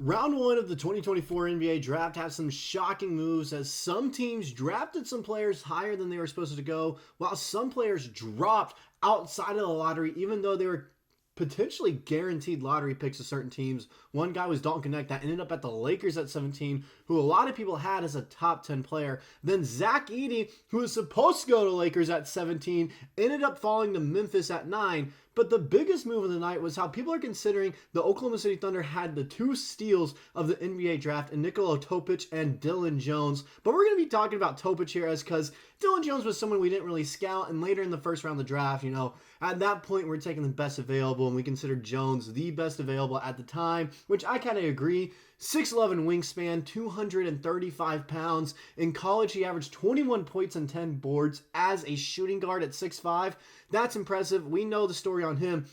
Round one of the 2024 NBA draft had some shocking moves as some teams drafted some players higher than they were supposed to go, while some players dropped outside of the lottery, even though they were potentially guaranteed lottery picks to certain teams. One guy was Dalton Connect that ended up at the Lakers at 17, who a lot of people had as a top 10 player. Then Zach Edey, who was supposed to go to Lakers at 17, ended up falling to Memphis at 9. But the biggest move of the night was how people are considering the Oklahoma City Thunder had the two steals of the NBA draft in Nikola Topic and Dillon Jones. But we're going to be talking about Topic here as because Dillon Jones was someone we didn't really scout. And later in the first round of the draft, at that point, we're taking the best available. And we considered Jones the best available at the time, which I kind of agree. 6'11 wingspan, 235 pounds. In college, he averaged 21 points and 10 boards as a shooting guard at 6'5". That's impressive. We know the story on him.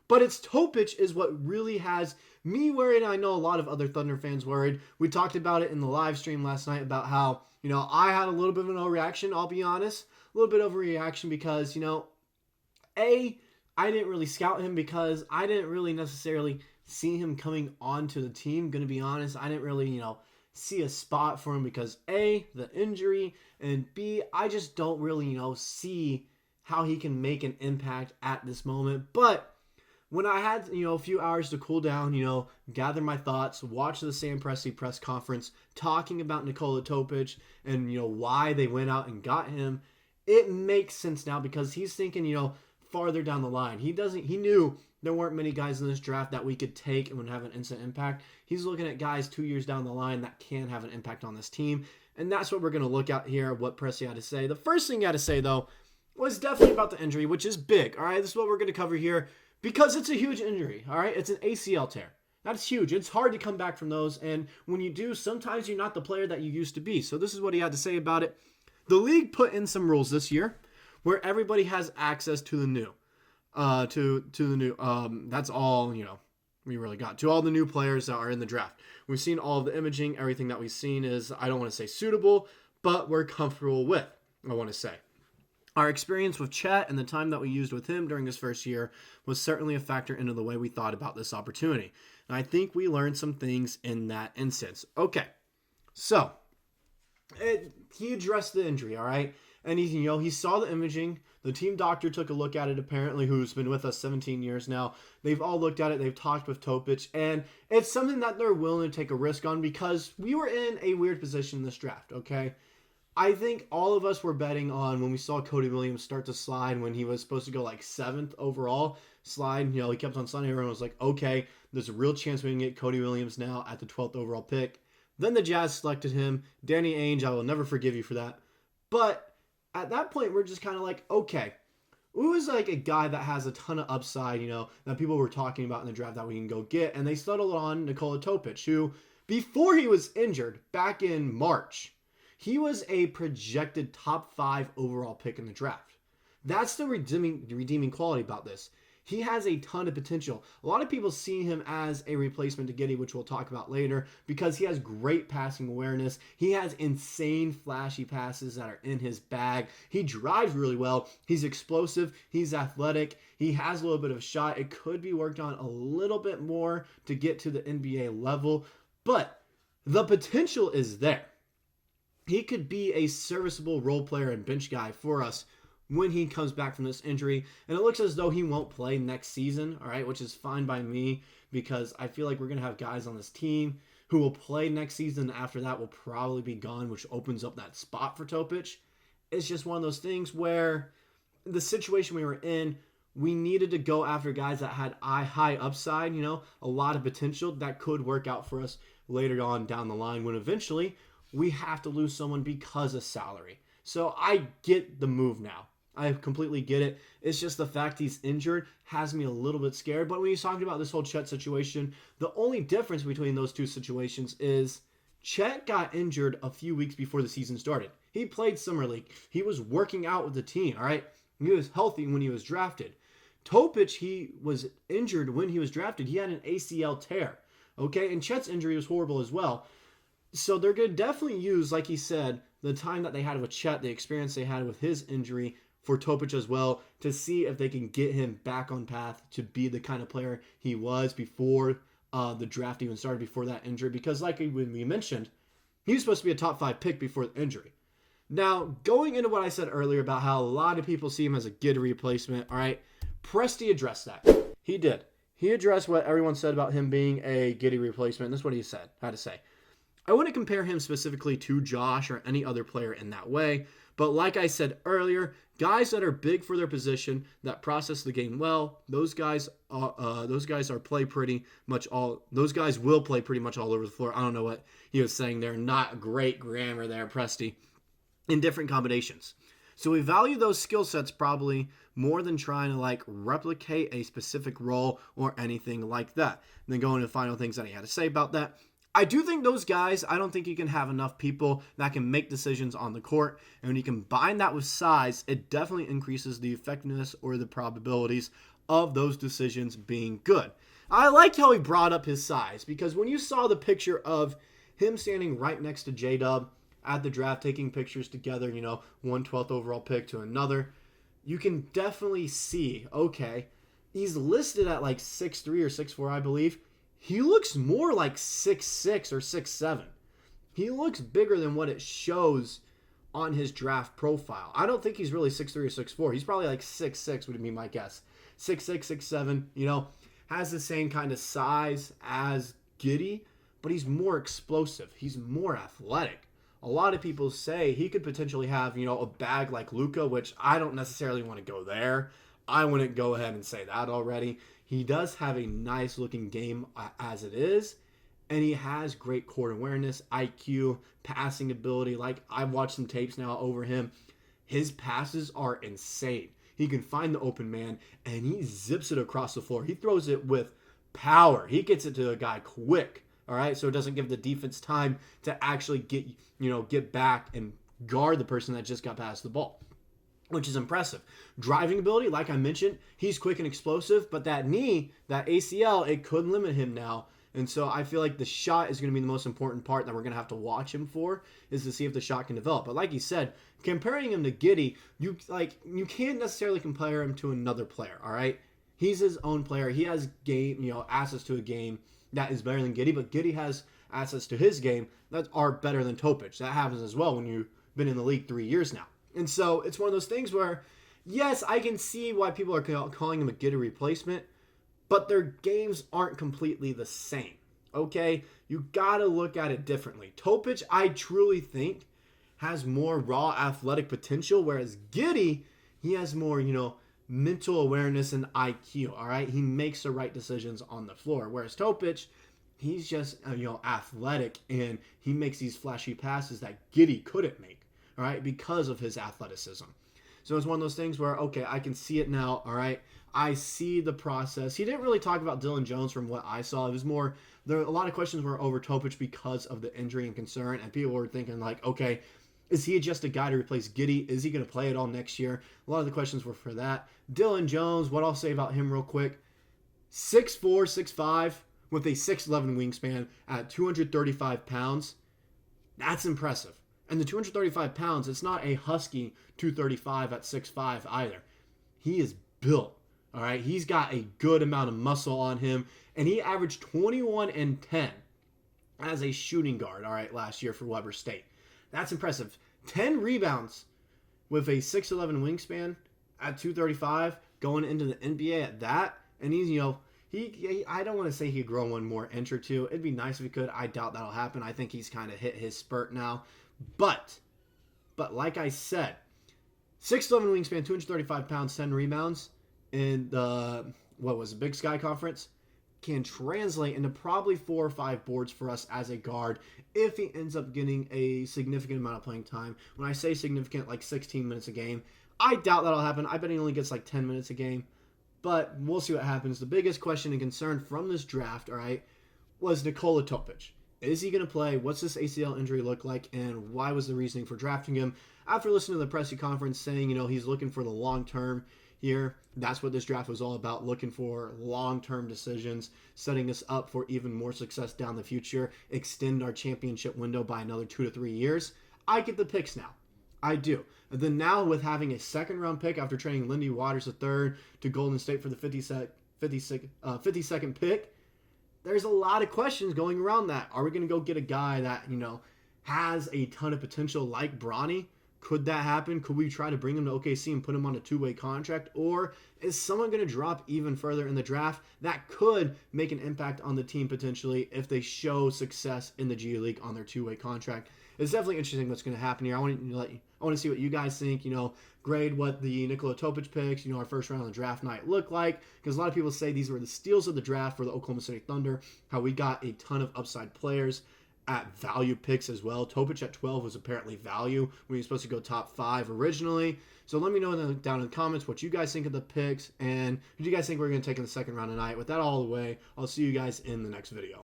But it's Topic is what really has me worried. I know a lot of other Thunder fans worried. We talked about it in the live stream last night about how, I had a little bit of an overreaction, I'll be honest. A little bit of overreaction because, I didn't really scout him because I didn't really necessarily see him coming onto the team. Gonna be honest, I didn't really, see a spot for him because A, the injury, and B, I just don't really, see how he can make an impact at this moment. But when I had, a few hours to cool down, gather my thoughts, watch the Sam Presti press conference talking about Nikola Topic and, why they went out and got him, it makes sense now because he's thinking, farther down the line. He knew there weren't many guys in this draft that we could take and would have an instant impact. He's looking at guys 2 years down the line that can have an impact on this team. And that's what we're going to look at here, what Presti had to say. The first thing he had to say, though, was definitely about the injury, which is big. All right, this is what we're going to cover here because it's a huge injury. All right, it's an ACL tear. That's huge. It's hard to come back from those. And when you do, sometimes you're not the player that you used to be. So this is what he had to say about it. The league put in some rules this year where everybody has access to the new. That's all, we really got. To all the new players that are in the draft. We've seen all of the imaging. Everything that we've seen is, I don't want to say suitable, but we're comfortable with, I want to say. Our experience with Chet and the time that we used with him during his first year was certainly a factor into the way we thought about this opportunity. And I think we learned some things in that instance. Okay, so he addressed the injury, all right? And he saw the imaging. The team doctor took a look at it, apparently, who's been with us 17 years now. They've all looked at it. They've talked with Topic. And it's something that they're willing to take a risk on because we were in a weird position in this draft, okay? I think all of us were betting on when we saw Cody Williams start to slide when he was supposed to go like 7th overall slide. He kept on sliding. Everyone was like, okay, there's a real chance we can get Cody Williams now at the 12th overall pick. Then the Jazz selected him. Danny Ainge, I will never forgive you for that. But at that point, we're just kind of like, okay, who is like a guy that has a ton of upside, that people were talking about in the draft that we can go get? And they settled on Nikola Topic, who, before he was injured back in March, he was a projected top 5 overall pick in the draft. That's the redeeming quality about this. He has a ton of potential. A lot of people see him as a replacement to Giddey, which we'll talk about later, because he has great passing awareness. He has insane flashy passes that are in his bag. He drives really well. He's explosive. He's athletic. He has a little bit of a shot. It could be worked on a little bit more to get to the NBA level, but the potential is there. He could be a serviceable role player and bench guy for us when he comes back from this injury. And it looks as though he won't play next season, all right, which is fine by me because I feel like we're going to have guys on this team who will play next season. After that will probably be gone, which opens up that spot for Topic. It's just one of those things where the situation we were in, we needed to go after guys that had high upside, a lot of potential that could work out for us later on down the line when eventually we have to lose someone because of salary. So I get the move now. I completely get it. It's just the fact he's injured has me a little bit scared. But when he's talking about this whole Chet situation, the only difference between those two situations is Chet got injured a few weeks before the season started. He played Summer League. He was working out with the team, all right? He was healthy when he was drafted. Topic, he was injured when he was drafted. He had an ACL tear, okay? And Chet's injury was horrible as well. So they're going to definitely use, like he said, the time that they had with Chet, the experience they had with his injury for Topic as well, to see if they can get him back on path to be the kind of player he was before the draft even started before that injury, because like we mentioned, he was supposed to be a top 5 pick before the injury. Now, going into what I said earlier about how a lot of people see him as a Giddey replacement, all right, Presti addressed that. He did. He addressed what everyone said about him being a Giddey replacement, and this is what he had to say. I wouldn't compare him specifically to Josh or any other player in that way, but like I said earlier, guys that are big for their position, that process the game well, those guys will play pretty much all over the floor. I don't know what he was saying there. Not great grammar there, Presti. In different combinations. So we value those skill sets probably more than trying to replicate a specific role or anything like that. And then going to the final things that he had to say about that. I do think those guys, I don't think you can have enough people that can make decisions on the court. And when you combine that with size, it definitely increases the effectiveness or the probabilities of those decisions being good. I like how he brought up his size, because when you saw the picture of him standing right next to J-Dub at the draft, taking pictures together, 112th overall pick to another, you can definitely see, okay, he's listed at 6'3" or 6'4", I believe. He looks more like 6'6" or 6'7". He looks bigger than what it shows on his draft profile. I don't think he's really 6'3" or 6'4". He's probably 6'6", would be my guess. 6'6", 6'7", has the same kind of size as Giddey, but he's more explosive. He's more athletic. A lot of people say he could potentially have, a bag like Luka, which I don't necessarily want to go there. I wouldn't go ahead and say that already. He does have a nice looking game as it is, and he has great court awareness, IQ, passing ability. I've watched some tapes now over him. His passes are insane. He can find the open man, and he zips it across the floor. He throws it with power. He gets it to a guy quick. All right, so it doesn't give the defense time to actually get back and guard the person that just got past the ball, which is impressive. Driving ability, like I mentioned, he's quick and explosive, but that knee, that ACL, it could limit him now. And so I feel like the shot is going to be the most important part that we're going to have to watch him for, is to see if the shot can develop. But like you said, comparing him to Giddey, you can't necessarily compare him to another player, all right? He's his own player. He has access to a game that is better than Giddey, but Giddey has access to his game that are better than Topic. That happens as well when you've been in the league 3 years now. And so it's one of those things where, yes, I can see why people are calling him a Giddey replacement, but their games aren't completely the same, okay? You got to look at it differently. Topic, I truly think, has more raw athletic potential, whereas Giddey, he has more, mental awareness and IQ, all right? He makes the right decisions on the floor, whereas Topic, he's just, athletic, and he makes these flashy passes that Giddey couldn't make, all right, because of his athleticism. So it's one of those things where, okay, I can see it now, all right? I see the process. He didn't really talk about Dillon Jones from what I saw. It was more, a lot of questions were over Topic because of the injury and concern, and people were thinking okay, is he just a guy to replace Giddey? Is he going to play it all next year? A lot of the questions were for that. Dillon Jones, what I'll say about him real quick, 6'4", 6'5", with a 6'11" wingspan at 235 pounds. That's impressive. And the 235 pounds, it's not a husky 235 at 6'5" either. He is built, all right? He's got a good amount of muscle on him, and he averaged 21 and 10 as a shooting guard, all right, last year for Weber State. That's impressive. 10 rebounds with a 6'11" wingspan at 235 going into the NBA at that. And he's, I don't want to say he'd grow one more inch or two. It'd be nice if he could. I doubt that'll happen. I think he's kind of hit his spurt now. But like I said, 6'11" wingspan, 235 pounds, 10 rebounds in the, Big Sky Conference, can translate into probably 4 or 5 boards for us as a guard if he ends up getting a significant amount of playing time. When I say significant, 16 minutes a game. I doubt that'll happen. I bet he only gets 10 minutes a game. But we'll see what happens. The biggest question and concern from this draft, all right, was Nikola Topic. Is he going to play? What's this ACL injury look like? And why was the reasoning for drafting him? After listening to the Presti conference saying, he's looking for the long term here. That's what this draft was all about, looking for long-term decisions, setting us up for even more success down the future, extend our championship window by another 2 to 3 years. I get the picks now. I do. And then now with having a second-round pick after trading Lindy Waters III to Golden State for the 52nd pick, there's a lot of questions going around that. Are we going to go get a guy that, has a ton of potential like Bronny? Could that happen? Could we try to bring him to OKC and put him on a two-way contract? Or is someone going to drop even further in the draft that could make an impact on the team potentially if they show success in the G League on their two-way contract? It's definitely interesting what's going to happen here. I want to see what you guys think. Grade what the Nikola Topic picks, our first round of the draft night look like. Because a lot of people say these were the steals of the draft for the Oklahoma City Thunder. How we got a ton of upside players at value picks as well. Topic at 12 was apparently value when he was supposed to go top 5 originally. So let me know down in the comments what you guys think of the picks and who do you guys think we're going to take in the second round tonight. With that all the way, I'll see you guys in the next video.